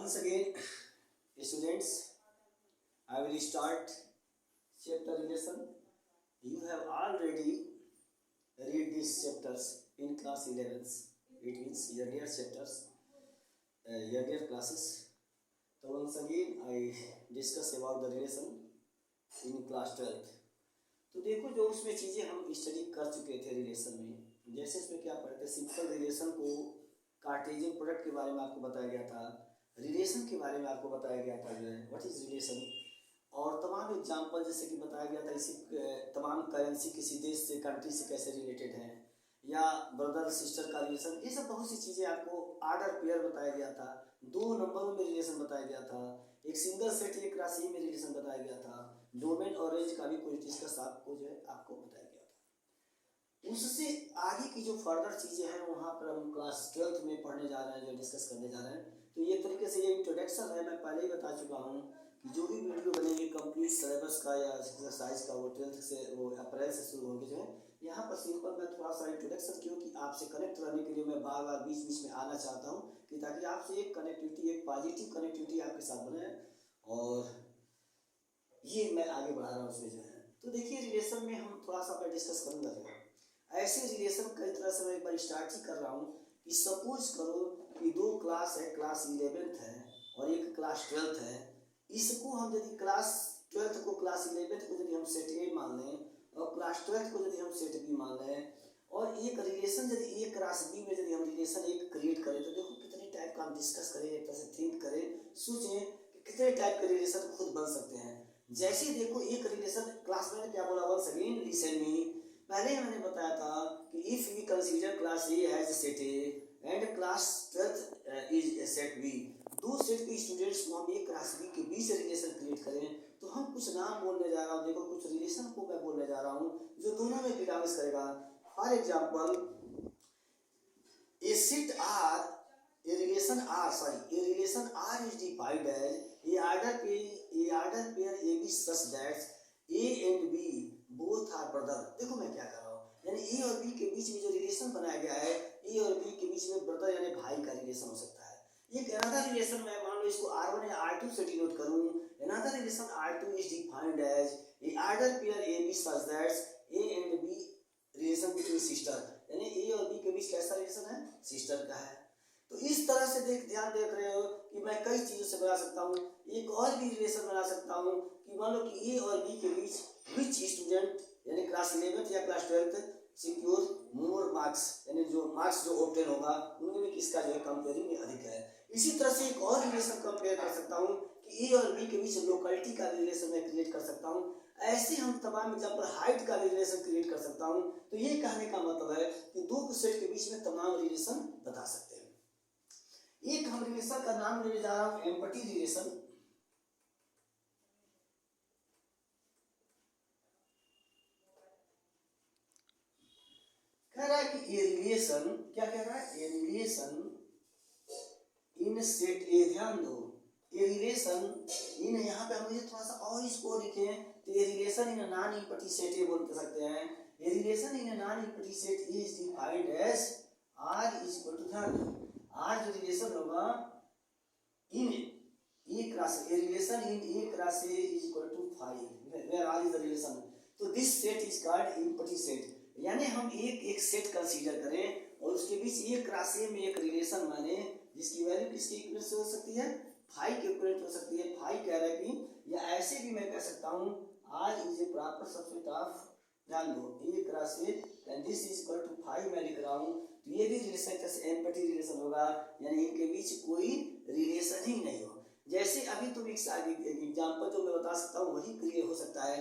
Once again, students, I will start chapter relation. You have already read these chapters in class 11th. It means earlier chapters, earlier classes. So once again, I discuss about the relation in class 12th. तो देखो जो उसमें चीज़ें हम study कर चुके थे relation में, जैसे इसमें क्या पढ़ते थे, सिंपल रिलेशन को कार्टेशियन प्रोडक्ट के बारे में आपको बताया गया था, रिलेशन के बारे में आपको बताया गया था जो है व्हाट इज रिलेशन, और तमाम एग्जांपल जैसे कि बताया गया था इसी तमाम करेंसी किसी देश से कंट्री से कैसे रिलेटेड है, या ब्रदर सिस्टर का रिलेशन, ये सब बहुत सी चीज़ें आपको आर्डर पेयर बताया गया था, 2 नंबरों में रिलेशन बताया गया था, एक सिंगल सेट एक राशि में रिलेशन बताया गया था, डोमेन और रेंज का भी कुछ डिस्कस आपको जो है आपको बताया गया था। उससे आगे की जो फर्दर चीज़ें हैं वहाँ पर हम क्लास 12th में पढ़ने जा रहे हैं, जो डिस्कस करने जा रहे हैं। तो ये तरीके से ये इंट्रोडक्शन है, मैं पहले ही बता चुका हूँ कि जो भी वीडियो बनेगी कंप्लीट सिलेबस का या एक्सरसाइज का वो 12th से वो अप्रैल से शुरू होंगे जो है। यहाँ पर सिंपल मैं थोड़ा सा इंट्रोडक्शन क्योंकि आपसे कनेक्ट रहने के लिए मैं बार बार बीच बीच में आना चाहता हूँ कि ताकि आपसे एक कनेक्टिविटी, एक पॉजिटिव कनेक्टिविटी आपके साथ बने, और ये मैं आगे बढ़ा रहा हूँ उसमें जो है। तो देखिए रिलेशन में हम थोड़ा सा मैं डिस्कस करूँगा जो है। ऐसे रिलेशन कई तरह से मैं एक बार स्टार्ट ही कर रहा हूँ कि सपोज करो कि 2 क्लास है, क्लास 11th है और एक क्लास 12th है। इसको हम यदि क्लास 12th को क्लास 11th को यदि हम सेट ए मान लें और क्लास 12th को यदि हम सेट बी मान लें, और एक रिलेशन यदि ए क्रॉस बी में यदि हम रिलेशन एक क्रिएट करें, तो देखो कितने टाइप का हम डिस्कस करें, एक तरह से थिंक करें, सोचें कि कितने टाइप के रिलेशन खुद बन सकते हैं। जैसे देखो एक रिलेशन क्लास में क्या बोला, वंस अगेन लिसन मी, पहले मैंने बताया था कि if we consider class A as set A and class 12th is set B, 2 set के स्टूडेंट्स को हम एक क्लास बी के बीच रिलेशन क्रिएट करें, तो हम कुछ नाम बोलने जा रहा हूँ। देखो कुछ रिलेशन को मैं बोलने जा रहा हूँ जो दोनों में बिलोंग्स करेगा। For example A set R, a relation R is defined as a order pair AB such that A and B both are brother। देखो मैं क्या कर रहा हूँ, यानी A और B के बीच में जो रिलेशन बनाया गया है, A और B के बीच में ब्रदर यानी भाई का रिलेशन हो सकता है। एक अनदर रिलेशन मैं मान लो इसको R1 या R2 से डिनोट करूँ, another relation R2 is defined as a order pair AB such that A and B relation between sister, यानी A और B के बीच कैसा रिलेशन है, सिस्टर का है। तो इस तरह से ध्यान देख रहे हो कि मैं कई चीज़ों से बना सकता हूँ। एक और भी रिलेशन बना सकता हूँ कि मान लो कि ए और बी के बीच विच स्टूडेंट यानी क्लास 11th या class 12th secure more marks, यानी जो मार्क्स जो ऑब्टेन होगा उनमें भी किसका जो है कंपेयरिंग में अधिक है। इसी तरह से एक और रिलेशन कंपेयर कर सकता हूँ कि ए और बी के बीच लोकेलिटी का रिलेशन मैं क्रिएट कर सकता हूँ। ऐसे हम तमाम एग्जाम्पल हाइट का रिलेशन क्रिएट कर सकता हूँ। तो ये कहने का मतलब है कि 2 सेट के बीच में तमाम रिलेशन बता सकते हैं। एक हम रिलेशन का नाम लेने जा रहा हूं एम्पटी रिलेशन। कह रहा है कि ये रिलेशन क्या कह रहा है, ये रिलेशन इन सेट ए, ध्यान दो ये रिलेशन इन, यहाँ पे हम मुझे थोड़ा सा और इसको लिखें तो ये relation in non empty set A बोल सकते हैं। ये relation in non empty set A is defined as R is equal to, ध्यान दो आर जो रिलेशन होगा in A cross A, relation in A cross A is equal to 5 where R is the relation. तो this set is called empty set, यानी हम एक set consider करें और उसके बीच ए क्रॉस ए में एक रिलेशन माने जिसकी वैल्यू किसके इक्वल से हो सकती है, 5 के इक्वल हो सकती है। 5 कह रहा है कि, या ऐसे भी मैं कह सकता हूँ R is a proper subset of, ध्यान दो A cross A and this is equal to 5 मैं लिख रहा हूँ। तो ये भी रिलेशन कैसे एम्पटी रिलेशन होगा, यानी इनके बीच कोई रिलेशन ही नहीं हो। जैसे अभी तुम एक एग्जाम्पल जो मैं बता सकता हूँ वही क्लियर हो सकता है।